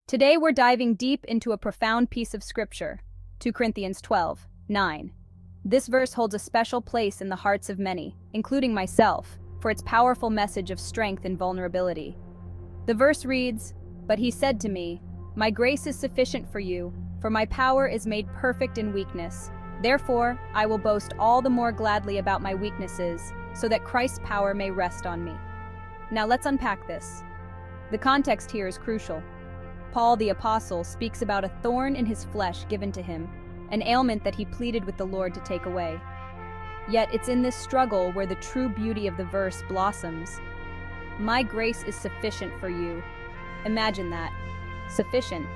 Today we're diving deep into a profound piece of scripture, 2 Corinthians 12:9. This verse holds a special place in the hearts of many, including myself, for its powerful message of strength and vulnerability. The verse reads, "But he said to me, 'My grace is sufficient for you, for my power is made perfect in weakness. Therefore, I will boast all the more gladly about my weaknesses, so that Christ's power may rest on me.'" Now let's unpack this. The context here is crucial. Paul the Apostle speaks about a thorn in his flesh given to him, an ailment that he pleaded with the Lord to take away. Yet it's in this struggle where the true beauty of the verse blossoms. My grace is sufficient for you. Imagine that. Sufficient.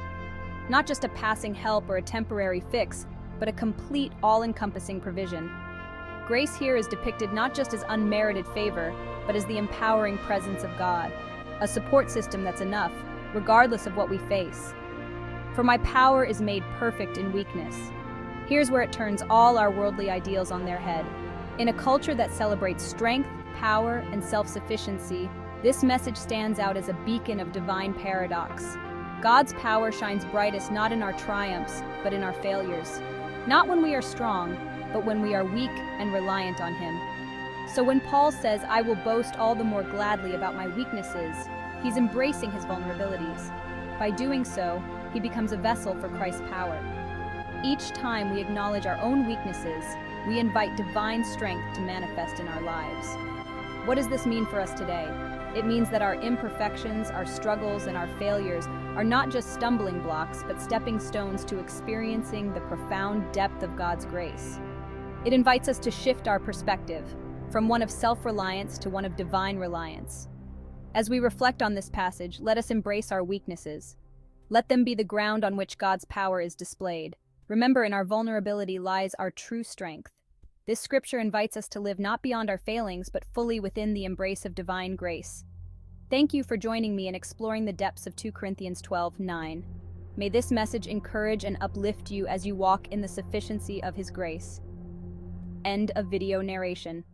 Not just a passing help or a temporary fix, but a complete, all-encompassing provision. Grace here is depicted not just as unmerited favor, but as the empowering presence of God, a support system that's enough, regardless of what we face. For my power is made perfect in weakness. Here's where it turns all our worldly ideals on their head. In a culture that celebrates strength, power, and self-sufficiency, this message stands out as a beacon of divine paradox. God's power shines brightest not in our triumphs, but in our failures. Not when we are strong, but when we are weak and reliant on Him. So when Paul says, "I will boast all the more gladly about my weaknesses," he's embracing his vulnerabilities. By doing so, he becomes a vessel for Christ's power. Each time we acknowledge our own weaknesses, we invite divine strength to manifest in our lives. What does this mean for us today? It means that our imperfections, our struggles, and our failures are not just stumbling blocks, but stepping stones to experiencing the profound depth of God's grace. It invites us to shift our perspective, from one of self-reliance to one of divine reliance. As we reflect on this passage, let us embrace our weaknesses. Let them be the ground on which God's power is displayed. Remember, in our vulnerability lies our true strength. This scripture invites us to live not beyond our failings, but fully within the embrace of divine grace. Thank you for joining me in exploring the depths of 2 Corinthians 12:9. May this message encourage and uplift you as you walk in the sufficiency of His grace. End of video narration.